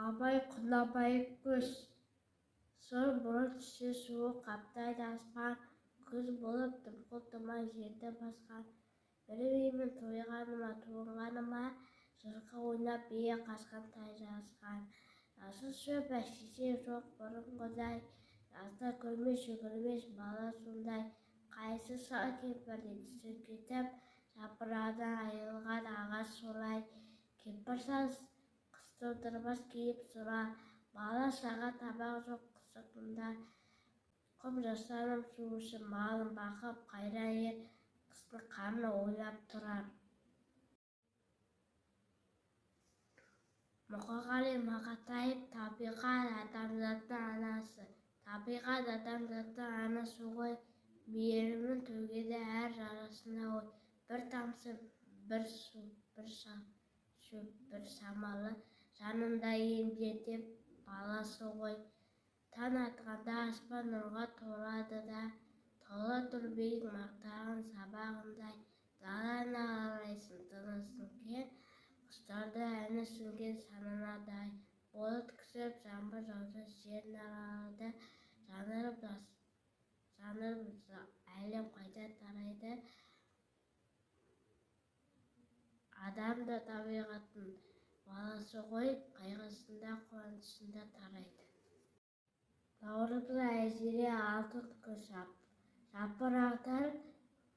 Абай құнанбай көз. Сор бұрын түссе суық қаптайды аспан, күз болып дымқыл тұман жерді басқан. Білмеймін тойғаныма туғаныма, жырға ойнап бие қашқан тай жарысқан. Жасыл шөп әшкере жоқ бұрынғыдай, жазда көрмес жүгірмес бала сондай. Қайсы шал кемпірден түсіп кетіп, жапырағынан айырылған ағаш солай. Кемпір шал қыс тоздырмас киіп сұра, бала-шаға тамақ жоқ қысында. Құп жастанып су ішіп малын бақып, қайран ер қыстың қамын ойлап тұрар. Мұқағали Мақатаев. Табиғат адамзаттың анасы. Табиғат адамзаттың анасы ғой, мейірімін төгеді әр жарасына ой. Бір тамшы, бір су, бір шөп, бір самалы, жанында емдетіп баласы ғой. Таң атқанда аспан нұрға толады да, толы тұр биік мақтаған сабағындай. Даланы аралайсың тынысың кең, құстарды әні сіңген санына дай. Бұлт күсіп жаңбыр жауса жерін аралайды, жанырып әлем қайта тарайды. Адам да табиғаттың баласы ғой, қайғысында қуанышында тарайды. Наурызда әзіре алтын күз жапырақтар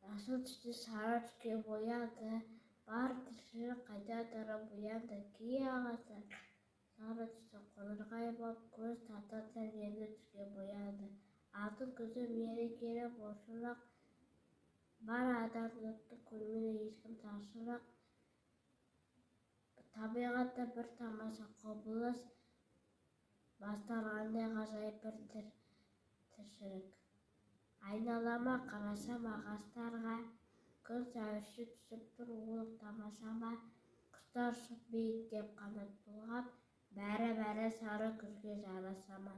жасыл түсті сары түске бояды. Бар тіршілік қайта тұрып оянды. Кей ағаштар сары түсті қоңырқай боп, көз татыр енді түске бояды. Алтын күзі мерекелі болшылық, бар адамзаттың көңілі ешкім таршылық. Табиғатта бір тамаша құбылыс, басталғандай ғажайып бір тіршілік. Айналама қарасам ағаштарға, күн сәулесі түсіп тұр ол тамашама. Құстар ұшып биіктеп қанат бұлғап, бәрі сары күзге жарасама.